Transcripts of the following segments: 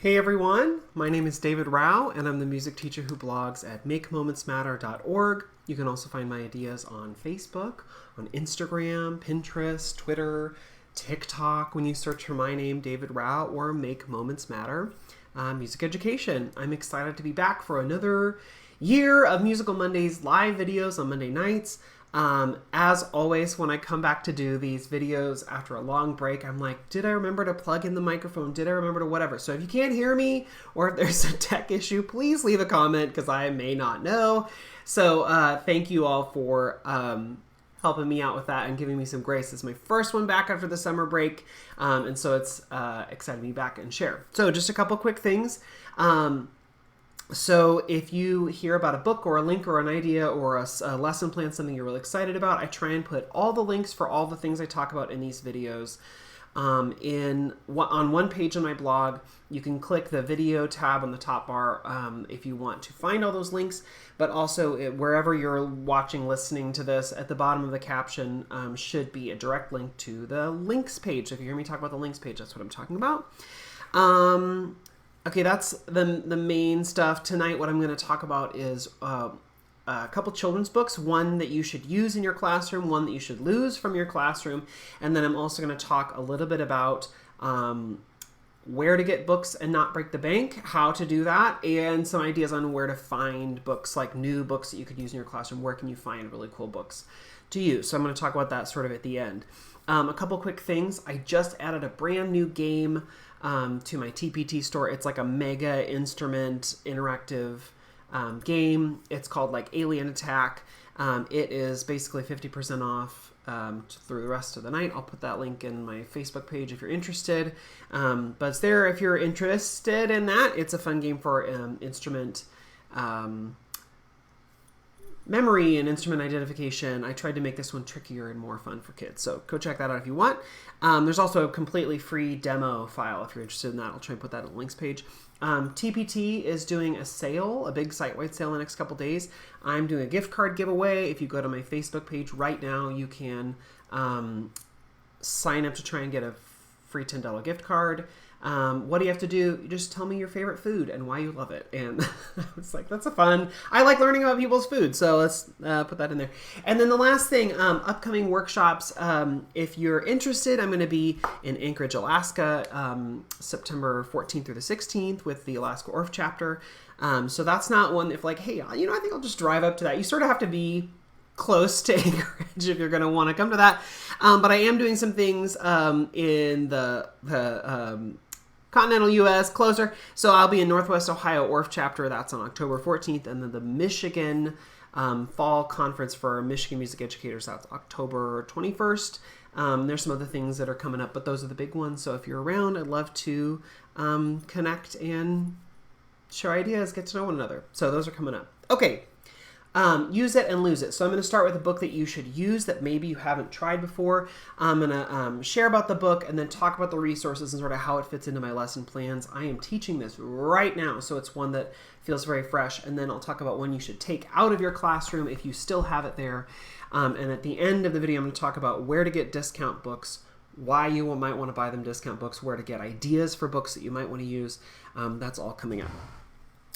Hey everyone, my name is David Rao and I'm the music teacher who blogs at makemomentsmatter.org. You can also find my ideas on Facebook, on Instagram, Pinterest, Twitter, TikTok when you search for my name, David Rao, or Make Moments Matter. Music education. I'm excited to be back for another year of Musical Mondays live videos on Monday nights. As always, when I come back to do these videos after a long break, I'm like, did I remember to plug in the microphone? Did I remember to whatever? So if you can't hear me or if there's a tech issue, please leave a comment because I may not know. So thank you all for helping me out with that and giving me some grace. This is my first one back after the summer break. And so it's excited to be back and share. So just a couple quick things. So if you hear about a book or a link or an idea or a lesson plan, something you're really excited about, I try and put all the links for all the things I talk about in these videos on one page on my blog. You can click the video tab on the top bar if you want to find all those links, but also wherever you're watching, listening to this, at the bottom of the caption should be a direct link to the links page. So if you hear me talk about the links page, that's what I'm talking about. Okay, that's the main stuff. Tonight, what I'm going to talk about is a couple children's books, one that you should use in your classroom, one that you should lose from your classroom, and then I'm also going to talk a little bit about where to get books and not break the bank, how to do that, and some ideas on where to find books, like new books that you could use in your classroom. Where can you find really cool books to use? So I'm going to talk about that sort of at the end. A couple quick things. I just added a brand new game to my TPT store. It's like a mega instrument interactive game. It's called like Alien Attack. It is basically 50% off through the rest of the night. I'll put that link in my Facebook page if you're interested. But it's there if you're interested in that. It's a fun game for instrument memory and instrument identification. I tried to make this one trickier and more fun for kids. So go check that out if you want. There's also a completely free demo file if you're interested in that. I'll try and put that on the links page. TPT is doing a sale, a big site-wide sale in the next couple days. I'm doing a gift card giveaway. If you go to my Facebook page right now, you can sign up to try and get a free $10 gift card. What do you have to do? You just tell me your favorite food and why you love it. And I was like, that's I like learning about people's food. So let's put that in there. And then the last thing, upcoming workshops. If you're interested, I'm going to be in Anchorage, Alaska, September 14th through the 16th with the Alaska Orph chapter. So that's not one if like, hey, I think I'll just drive up to that. You sort of have to be close to Anchorage if you're going to want to come to that. But I am doing some things in the continental U.S. closer. So I'll be in Northwest Ohio Orph chapter. That's on October 14th. And then the Michigan Fall Conference for Michigan Music Educators. That's October 21st. There's some other things that are coming up, but those are the big ones. So if you're around, I'd love to connect and share ideas, get to know one another. So those are coming up. Okay. Use it and lose it. So I'm going to start with a book that you should use that maybe you haven't tried before. I'm going to share about the book and then talk about the resources and sort of how it fits into my lesson plans. I am teaching this right now, so it's one that feels very fresh. And then I'll talk about one you should take out of your classroom if you still have it there. And at the end of the video, I'm going to talk about where to get discount books, why you might want to buy them discount books, where to get ideas for books that you might want to use. That's all coming up.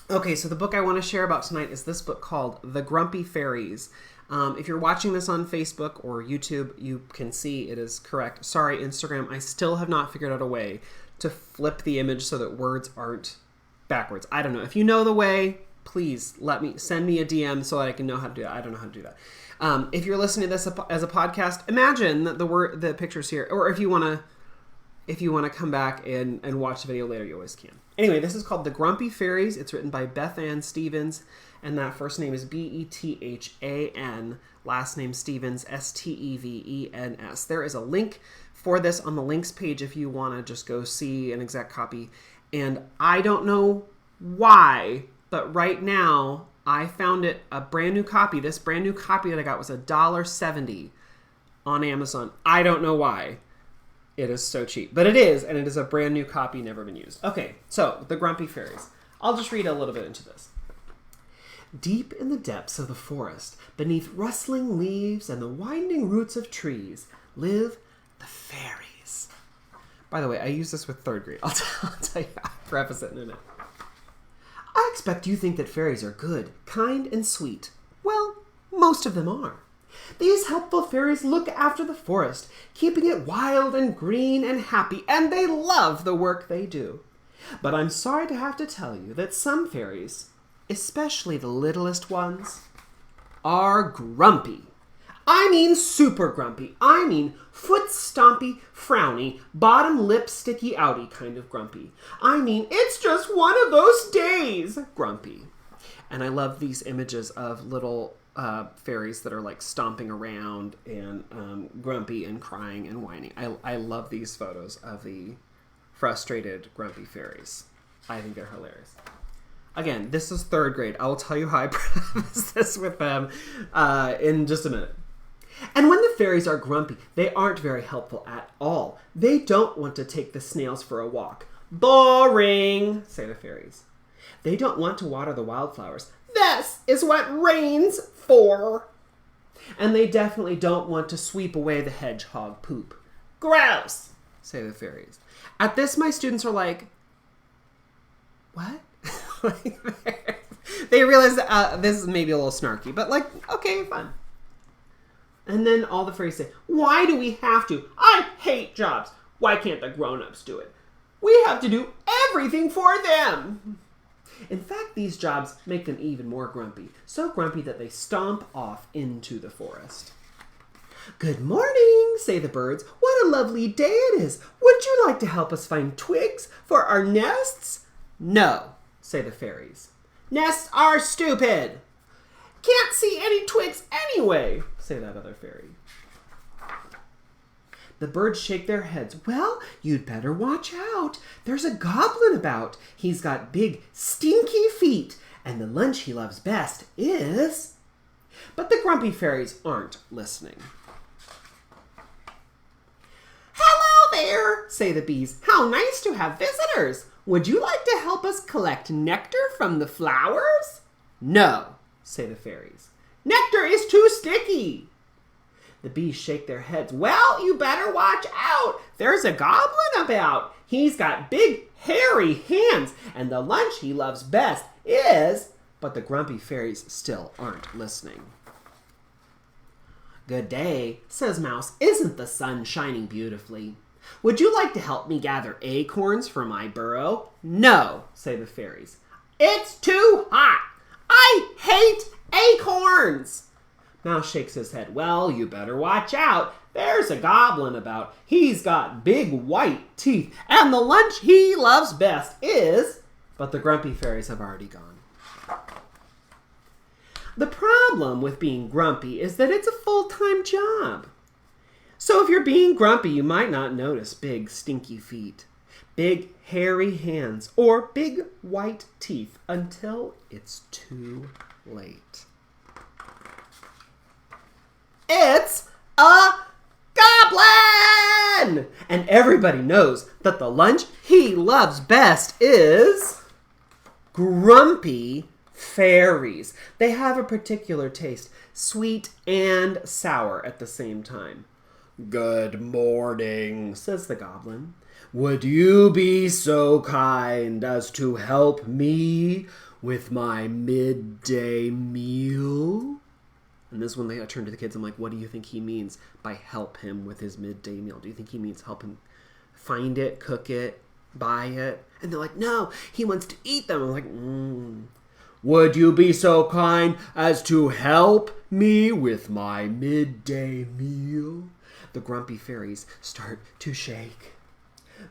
Okay, so the book I want to share about tonight is this book called The Grumpy Fairies. If you're watching this on Facebook or YouTube, you can see it is correct. Sorry, Instagram, I still have not figured out a way to flip the image so that words aren't backwards. I don't know. If you know the way, please send me a DM so that I can know how to do that. I don't know how to do that. If you're listening to this as a podcast, imagine that the picture's here. Or if you want to come back and watch the video later, you always can. Anyway, this is called The Grumpy Fairies. It's written by Beth Ann Stevens, and that first name is Bethan, last name Stevens, Stevens. There is a link for this on the links page if you want to just go see an exact copy. And I don't know why, but right now I found it a brand new copy. This brand new copy that I got was $1.70 on Amazon. I don't know why. It is so cheap, but it is, and it is a brand new copy, never been used. Okay, so The Grumpy Fairies. I'll just read a little bit into this. Deep in the depths of the forest, beneath rustling leaves and the winding roots of trees, live the fairies. By the way, I use this with third grade. I'll tell you, I'll preface it in a minute. I expect you think that fairies are good, kind, and sweet. Well, most of them are. These helpful fairies look after the forest, keeping it wild and green and happy, and they love the work they do. But I'm sorry to have to tell you that some fairies, especially the littlest ones, are grumpy. I mean super grumpy. I mean foot stompy, frowny, bottom lip sticky outy kind of grumpy. I mean it's just one of those days grumpy. And I love these images of little fairies that are like stomping around and grumpy and crying and whining. I love these photos of the frustrated grumpy fairies. I think they're hilarious. Again, this is third grade. I will tell you how I preface this with them in just a minute. And when the fairies are grumpy, they aren't very helpful at all. They don't want to take the snails for a walk. Boring, say the fairies. They don't want to water the wildflowers. This is what rain's for. And they definitely don't want to sweep away the hedgehog poop. Gross, say the fairies. At this, my students are like, what? They realize that this is maybe a little snarky, but like, okay, fine. And then all the fairies say, why do we have to? I hate jobs. Why can't the grown-ups do it? We have to do everything for them. In fact, these jobs make them even more grumpy. So grumpy that they stomp off into the forest. Good morning, say the birds. What a lovely day it is. Would you like to help us find twigs for our nests? No, say the fairies. Nests are stupid. Can't see any twigs anyway, say that other fairy. The birds shake their heads. Well, you'd better watch out. There's a goblin about. He's got big, stinky feet, and the lunch he loves best is... But the grumpy fairies aren't listening. Hello there, say the bees. How nice to have visitors. Would you like to help us collect nectar from the flowers? No, say the fairies. Nectar is too sticky. The bees shake their heads. Well, you better watch out. There's a goblin about. He's got big, hairy hands, and the lunch he loves best is... But the grumpy fairies still aren't listening. Good day, says Mouse. Isn't the sun shining beautifully? Would you like to help me gather acorns for my burrow? No, say the fairies. It's too hot. I hate acorns. Mouse shakes his head. Well, you better watch out. There's a goblin about. He's got big white teeth, and the lunch he loves best is... But the grumpy fairies have already gone. The problem with being grumpy is that it's a full-time job. So if you're being grumpy, you might not notice big, stinky feet, big, hairy hands, or big, white teeth until it's too late. It's a goblin! And everybody knows that the lunch he loves best is grumpy fairies. They have a particular taste, sweet and sour at the same time. Good morning, says the goblin. Would you be so kind as to help me with my midday meal? And this one, I turn to the kids. I'm like, what do you think he means by help him with his midday meal? Do you think he means help him find it, cook it, buy it? And they're like, no, he wants to eat them. I'm like, Would you be so kind as to help me with my midday meal? The grumpy fairies start to shake.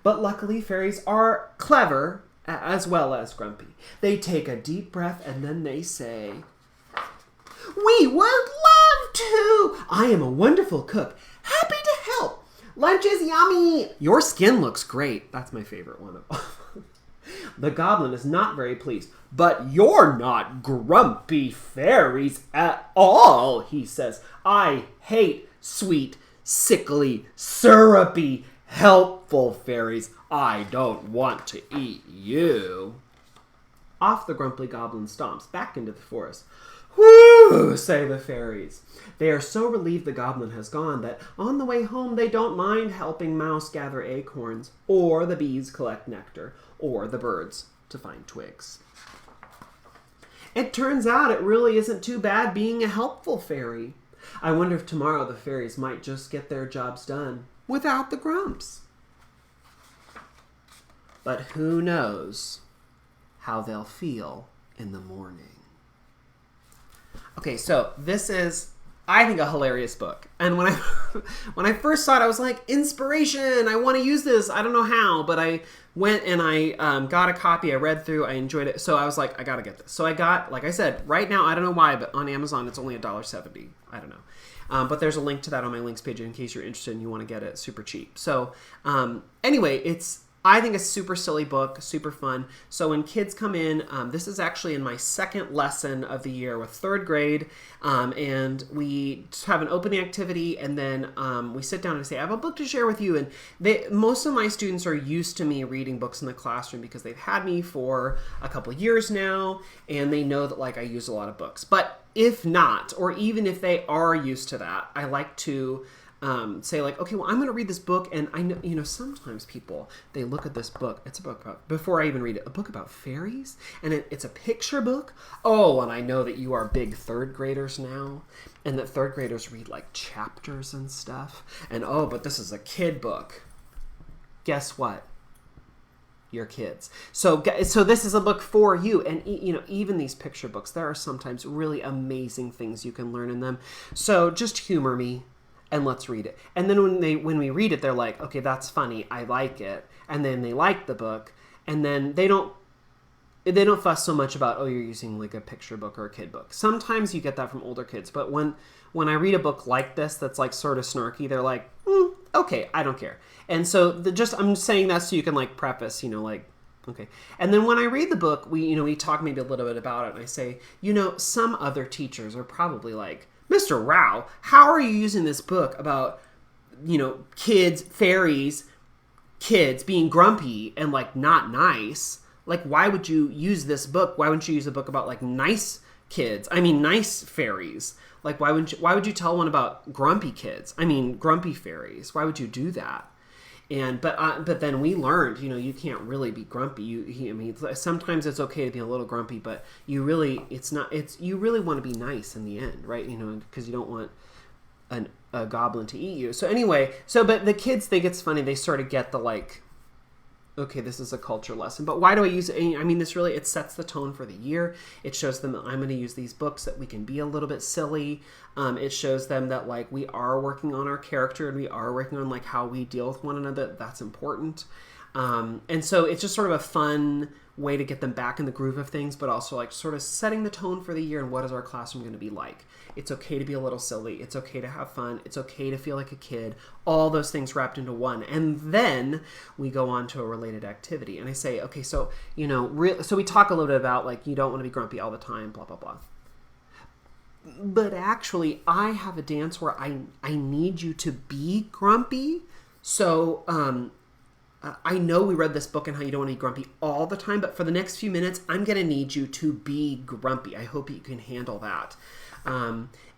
But luckily, fairies are clever as well as grumpy. They take a deep breath and then they say... We would love to. I am a wonderful cook. Happy to help. Lunch is yummy. Your skin looks great. That's my favorite one of all. The goblin is not very pleased. But you're not grumpy fairies at all, he says. I hate sweet, sickly, syrupy, helpful fairies. I don't want to eat you. Off the grumpy goblin stomps back into the forest. Whew, say the fairies. They are so relieved the goblin has gone that on the way home they don't mind helping Mouse gather acorns, or the bees collect nectar, or the birds to find twigs. It turns out it really isn't too bad being a helpful fairy. I wonder if tomorrow the fairies might just get their jobs done without the grumps. But who knows how they'll feel in the morning. Okay, so this is, I think, a hilarious book. And when I first saw it, I was like, inspiration! I want to use this. I don't know how, but I went and I got a copy. I read through. I enjoyed it. So I was like, I got to get this. So I got, like I said, right now, I don't know why, but on Amazon, it's only $1.70. I don't know. But there's a link to that on my links page in case you're interested and you want to get it super cheap. So anyway, I think a super silly book, super fun. So when kids come in, this is actually in my second lesson of the year with third grade, and we have an opening activity, and then we sit down and say, I have a book to share with you. And most of my students are used to me reading books in the classroom because they've had me for a couple of years now, and they know that I use a lot of books. But if not, or even if they are used to that, I like to say okay, well, I'm going to read this book, and I know, sometimes people, they look at this book, it's a book about, before I even read it, a book about fairies, and it's a picture book. Oh, and I know that you are big third graders now, and that third graders read chapters and stuff, and oh, but this is a kid book. Guess what? Your kids. So this is a book for you, and even these picture books, there are sometimes really amazing things you can learn in them. So just humor me. And let's read it. And then when we read it, they're like, okay, that's funny. I like it. And then they like the book. And then they don't fuss so much about, oh, you're using a picture book or a kid book. Sometimes you get that from older kids. But when I read a book like this, that's sort of snarky, they're like, okay, I don't care. And so I'm saying that so you can preface, okay. And then when I read the book, we talk maybe a little bit about it. And I say, some other teachers are probably like, Mr. Rao, how are you using this book about, kids, fairies, kids being grumpy and not nice? Why would you use this book? Why wouldn't you use a book about nice kids? I mean, nice fairies. Why would you tell one about grumpy kids? I mean, grumpy fairies. Why would you do that? But then we learned, you can't really be grumpy. Sometimes it's okay to be a little grumpy, but you really want to be nice in the end, right? Because you don't want a goblin to eat you. So anyway, but the kids think it's funny. They sort of get the okay, this is a culture lesson, but why do I use it? It sets the tone for the year. It shows them that I'm going to use these books, that we can be a little bit silly. It shows them that we are working on our character, and we are working on how we deal with one another. That's important. And so it's just sort of a fun way to get them back in the groove of things, but also sort of setting the tone for the year and what is our classroom going to be like. It's okay to be a little silly. It's okay to have fun. It's okay to feel like a kid. All those things wrapped into one. And then we go on to a related activity. And I say, okay, so, so we talk a little bit about you don't want to be grumpy all the time, blah, blah, blah. But actually, I have a dance where I need you to be grumpy. So, I know we read this book and how you don't want to be grumpy all the time, but for the next few minutes, I'm going to need you to be grumpy. I hope you can handle that.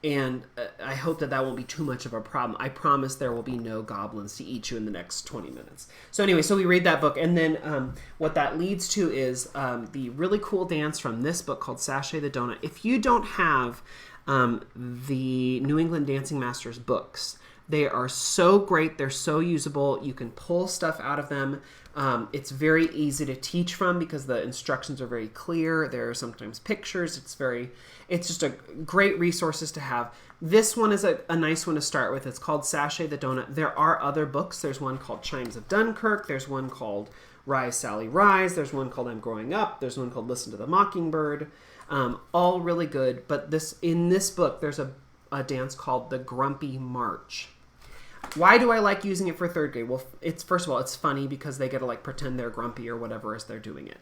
And I hope that won't be too much of a problem. I promise there will be no goblins to eat you in the next 20 minutes. So anyway, so we read that book, and then what that leads to is the really cool dance from this book called Sashay the Donut. If you don't have the New England Dancing Masters books, they are so great. They're so usable. You can pull stuff out of them. It's very easy to teach from because the instructions are very clear. There are sometimes pictures. It's just a great resources to have. This one is a nice one to start with. It's called Sashay the Donut. There are other books. There's one called Chimes of Dunkirk. There's one called Rise, Sally, Rise. There's one called I'm Growing Up. There's one called Listen to the Mockingbird. All really good. But in this book, there's a dance called the Grumpy March. Why do I like using it for third grade? Well, first of all, it's funny because they get to pretend they're grumpy or whatever as they're doing it.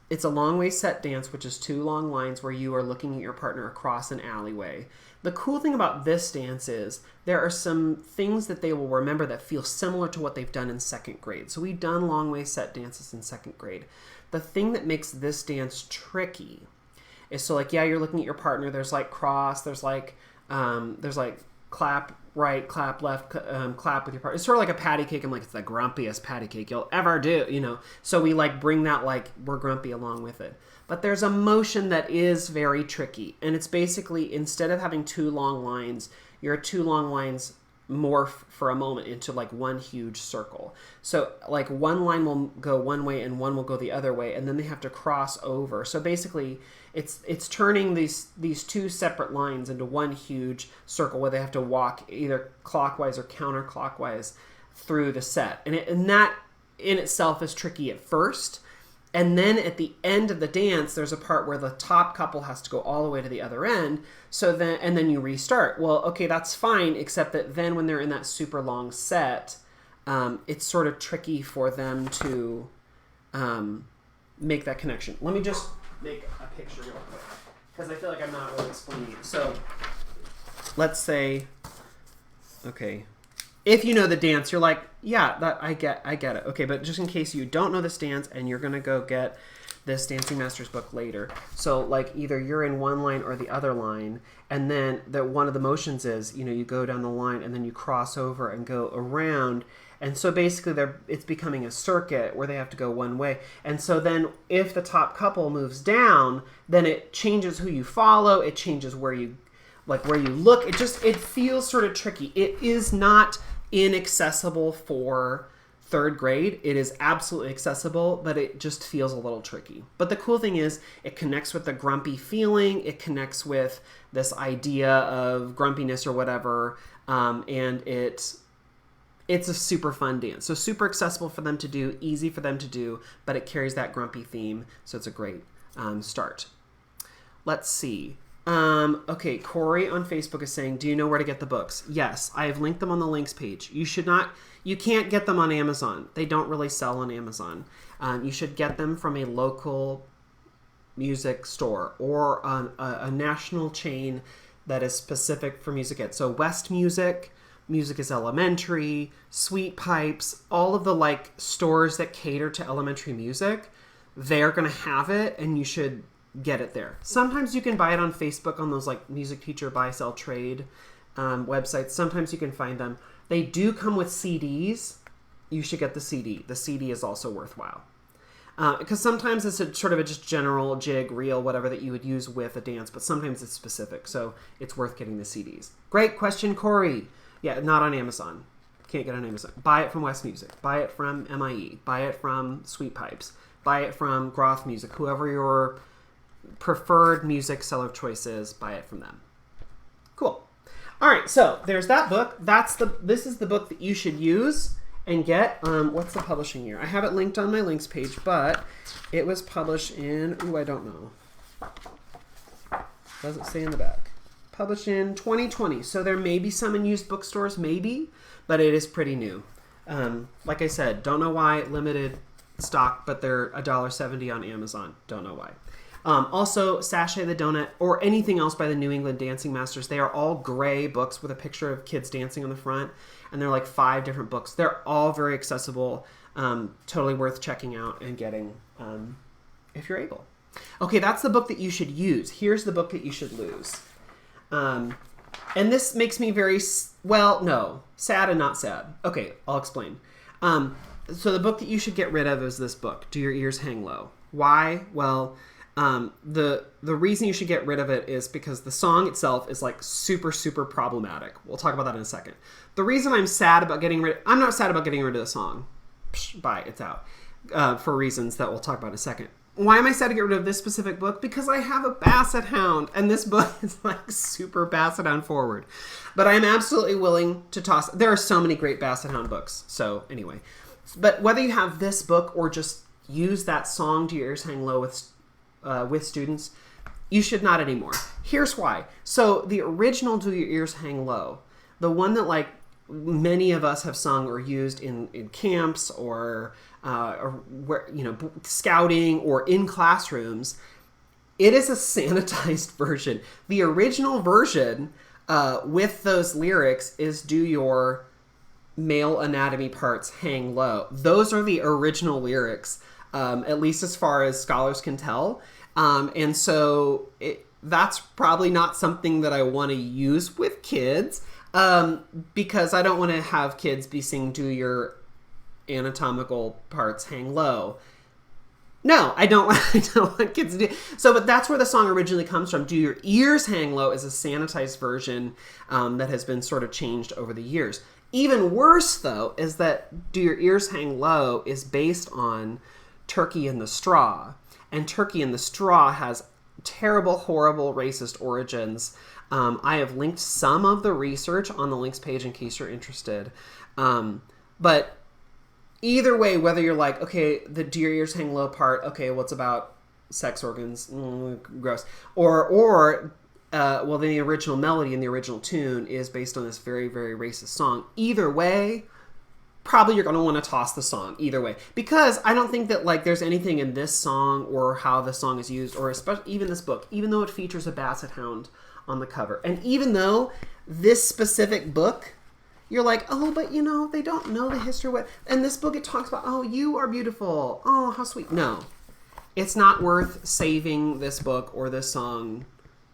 It's a long way set dance, which is 2 long lines where you are looking at your partner across an alleyway. The cool thing about this dance is there are some things that they will remember that feel similar to what they've done in second grade. So we've done long way set dances in second grade. The thing that makes this dance tricky is so like, yeah, you're looking at your partner. There's like cross. There's like clap right, clap left, clap with your partner. It's sort of like a patty cake. I'm like, it's the grumpiest patty cake you'll ever do, you know. So we like bring that like we're grumpy along with it. But there's a motion that is very tricky, and it's basically instead of having two long lines, your two long lines morph for a moment into like one huge circle. So like one line will go one way and one will go the other way, and then they have to cross over. So basically it's turning these two separate lines into one huge circle where they have to walk either clockwise or counterclockwise through the set. And that in itself is tricky at first. And then at the end of the dance, there's a part where the top couple has to go all the way to the other end. And then you restart. Well, okay, that's fine, except that then when they're in that super long set, it's sort of tricky for them to make that connection. Let me just make a picture real quick, because I feel like I'm not really explaining it. So let's say, okay, if you know the dance, you're like, yeah, that I get it. Okay, but just in case you don't know this dance and you're gonna go get this Dancing Masters book later, so like either you're in one line or the other line, and then one of the motions is, you know, you go down the line and then you cross over and go around, and so basically it's becoming a circuit where they have to go one way. And so then if the top couple moves down, then it changes who you follow, it changes where you look. It feels sort of tricky. It is not inaccessible for third grade. It is absolutely accessible, but it just feels a little tricky. But the cool thing is it connects with the grumpy feeling. It connects with this idea of grumpiness or whatever. And it's a super fun dance. So super accessible for them to do, easy for them to do, but it carries that grumpy theme. So it's a great start. Let's see. Okay, Corey on Facebook is saying, do you know where to get the books? Yes, I have linked them on the links page. You can't get them on Amazon. They don't really sell on Amazon. You should get them from a local music store or a national chain that is specific for music ed. So West Music, Music is Elementary, Sweet Pipes, all of the like stores that cater to elementary music, they're going to have it, and you should get it there. Sometimes you can buy it on Facebook on those like music teacher buy sell trade websites. Sometimes you can find them. They do come with CDs. You should get the CD. The CD is also worthwhile because sometimes it's a sort of a just general jig, reel, whatever that you would use with a dance, but sometimes it's specific, so it's worth getting the CDs. Great question, Corey. Yeah, not on Amazon. Can't get on Amazon. Buy it from West Music. Buy it from MIE. Buy it from Sweet Pipes. Buy it from Groth Music. Whoever your preferred music seller choice is, buy it from them. Cool. All right, so there's that book. This is the book that you should use and get. What's the publishing year? I have it linked on my links page, but it was published in, I don't know. Doesn't say in the back. Published in 2020. So there may be some in used bookstores, maybe, but it is pretty new. Like I said, don't know why, limited stock, but they're $1.70 on Amazon. Don't know why. Also, Sashay the Donut, or anything else by the New England Dancing Masters, they are all gray books with a picture of kids dancing on the front, and they're like 5 different books. They're all very accessible, totally worth checking out and getting if you're able. Okay, that's the book that you should use. Here's the book that you should lose. And this makes me very, sad and not sad. Okay, I'll explain. So the book that you should get rid of is this book, Do Your Ears Hang Low? Why? Well, the reason you should get rid of it is because the song itself is like super, super problematic. We'll talk about that in a second. The reason I'm not sad about getting rid of the song. Bye, it's out. For reasons that we'll talk about in a second. Why am I sad to get rid of this specific book? Because I have a Basset Hound, and this book is like super Basset Hound forward. But I'm absolutely willing to toss. There are so many great Basset Hound books. So anyway, but whether you have this book or just use that song, Do Your Ears Hang Low, with students, you should not anymore. Here's why. So the original Do Your Ears Hang Low, the one that like many of us have sung or used in camps or where, scouting or in classrooms, it is a sanitized version. The original version with those lyrics is Do Your Male Anatomy Parts Hang Low. Those are the original lyrics, at least as far as scholars can tell. And so that's probably not something that I want to use with kids, because I don't want to have kids be singing "Do Your Anatomical Parts Hang Low." No, I don't. I don't want kids to do. So, but that's where the song originally comes from. "Do Your Ears Hang Low" is a sanitized version that has been sort of changed over the years. Even worse, though, is that "Do Your Ears Hang Low" is based on "Turkey in the Straw," and "Turkey in the Straw" has terrible, horrible, racist origins. I have linked some of the research on the links page in case you're interested. But either way, whether you're like, okay, the "Do Your Ears Hang Low" part, okay, well, it's about sex organs, gross. Or well, the original melody and the original tune is based on this very, very racist song. Either way, probably you're going to want to toss the song either way, because I don't think that like there's anything in this song or how the song is used, or especially even this book, even though it features a basset hound on the cover, and even though this specific book, you're like, oh, but you know, they don't know the history. And this book, it talks about, oh, you are beautiful. Oh, how sweet. No, it's not worth saving this book or this song.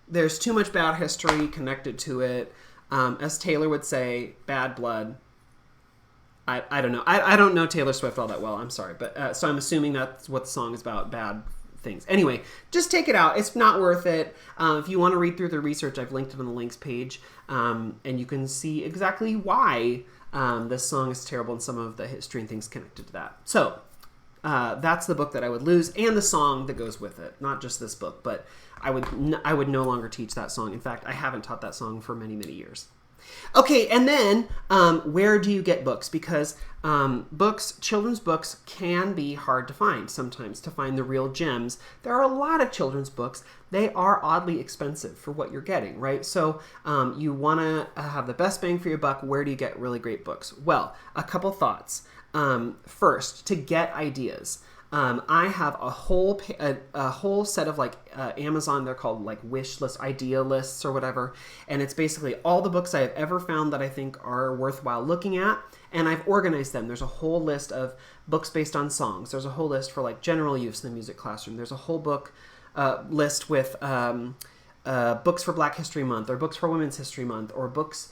There's too much bad history connected to it. As Taylor would say, bad blood. I don't know. I don't know Taylor Swift all that well. I'm sorry. But so I'm assuming that's what the song is about, bad things. Anyway, just take it out. It's not worth it. If you want to read through the research, I've linked it on the links page. And you can see exactly why this song is terrible and some of the history and things connected to that. So that's the book that I would lose, and the song that goes with it. Not just this book, but I would no longer teach that song. In fact, I haven't taught that song for many, many years. Okay, and then where do you get books? Because children's books can be hard to find sometimes, to find the real gems. There are a lot of children's books. They are oddly expensive for what you're getting, right? So you want to have the best bang for your buck. Where do you get really great books? Well, a couple thoughts. First, to get ideas. I have a whole set of like Amazon. They're called like wish list, idea lists, or whatever. And it's basically all the books I have ever found that I think are worthwhile looking at. And I've organized them. There's a whole list of books based on songs. There's a whole list for like general use in the music classroom. There's a whole book list with books for Black History Month, or books for Women's History Month, or books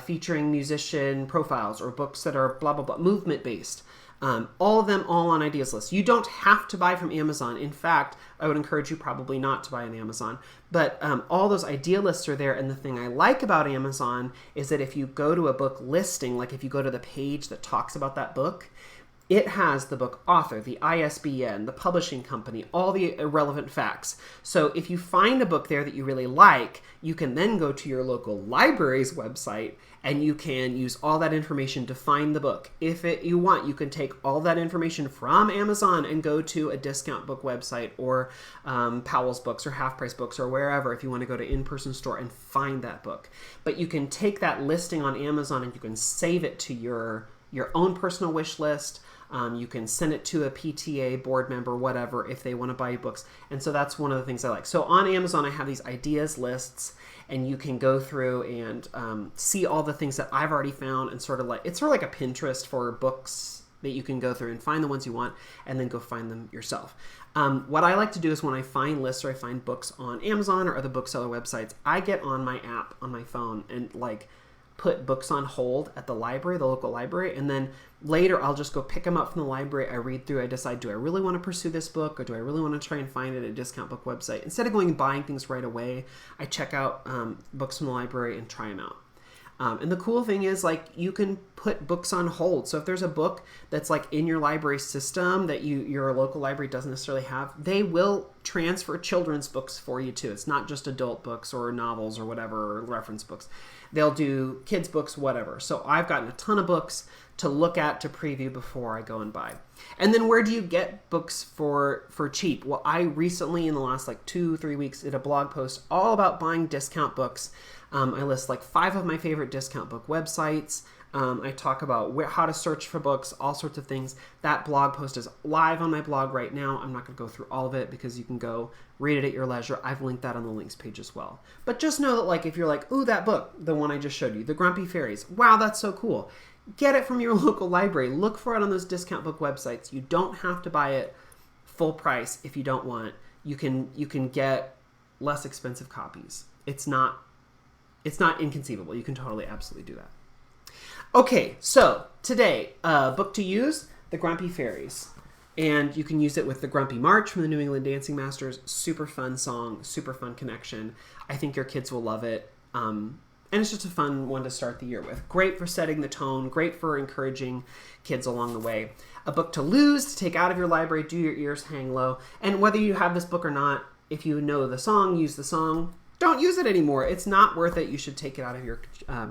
featuring musician profiles, or books that are blah, blah, blah, movement based. All of them all on ideas lists. You don't have to buy from Amazon. In fact, I would encourage you probably not to buy on Amazon. But all those idea lists are there. And the thing I like about Amazon is that if you go to a book listing, like if you go to the page that talks about that book, it has the book author, the ISBN, the publishing company, all the relevant facts. So if you find a book there that you really like, you can then go to your local library's website and you can use all that information to find the book. If you want, you can take all that information from Amazon and go to a discount book website, or Powell's Books or Half Price Books, or wherever, if you want to go to in-person store and find that book. But you can take that listing on Amazon and you can save it to your own personal wish list. You can send it to a PTA board member, whatever, if they want to buy you books. And so that's one of the things I like. So on Amazon, I have these ideas lists, and you can go through and see all the things that I've already found, and it's sort of like a Pinterest for books that you can go through and find the ones you want and then go find them yourself. What I like to do is when I find lists or I find books on Amazon or other bookseller websites, I get on my app on my phone and like put books on hold at the library, the local library, and then later I'll just go pick them up from the library. I read through, I decide, do I really want to pursue this book, or do I really want to try and find it at a discount book website? Instead of going and buying things right away, I check out books from the library and try them out. And the cool thing is, like, you can put books on hold. So if there's a book that's like in your library system that your local library doesn't necessarily have, they will transfer children's books for you too. It's not just adult books or novels or whatever, or reference books. They'll do kids books, whatever. So I've gotten a ton of books to look at, to preview before I go and buy. And then where do you get books for cheap? Well, I recently, in the last like 2-3 weeks, did a blog post all about buying discount books. I list like 5 of my favorite discount book websites. I talk about how to search for books, all sorts of things. That blog post is live on my blog right now. I'm not going to go through all of it because you can go read it at your leisure. I've linked that on the links page as well. But just know that, like, if you're like, ooh, that book, the one I just showed you, the Grumpy Fairies, wow, that's so cool. Get it from your local library. Look for it on those discount book websites. You don't have to buy it full price if you don't want. you can get less expensive copies. It's not inconceivable. You can totally, absolutely do that. Okay, so today, book to use, The Grumpy Fairies. And you can use it with the Grumpy March from the New England Dancing Masters. Super fun song, super fun connection. I think your kids will love it. And it's just a fun one to start the year with. Great for setting the tone, great for encouraging kids along the way. A book to lose, to take out of your library, do your ears hang low. And whether you have this book or not, if you know the song, use the song. Don't use it anymore. It's not worth it. You should take it out of your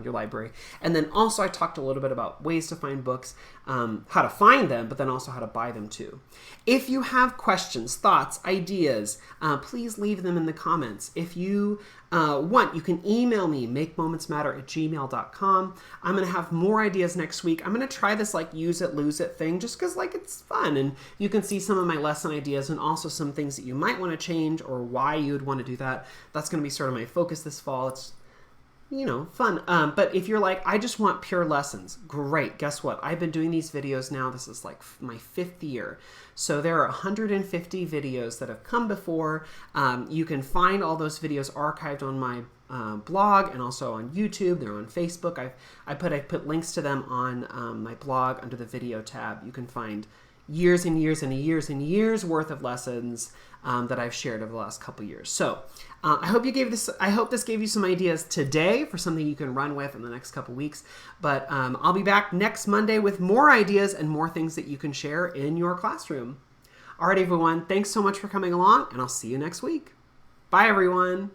library. And then also I talked a little bit about ways to find books, how to find them, but then also how to buy them too. If you have questions, thoughts, ideas, please leave them in the comments. If you want, you can email me, makemomentsmatter@gmail.com. I'm going to have more ideas next week. I'm going to try this like use it, lose it thing just because like it's fun. And you can see some of my lesson ideas and also some things that you might want to change or why you would want to do that. That's going to be sort of my focus this fall. It's, you know, fun. But if you're like, I just want pure lessons, great. Guess what? I've been doing these videos now. This is like my 5th year. So there are 150 videos that have come before. You can find all those videos archived on my blog and also on YouTube. They're on Facebook. I put links to them on my blog under the video tab. You can find years and years and years and years worth of lessons that I've shared over the last couple years. So I hope this gave you some ideas today for something you can run with in the next couple weeks. But I'll be back next Monday with more ideas and more things that you can share in your classroom. All right, everyone. Thanks so much for coming along, and I'll see you next week. Bye, everyone.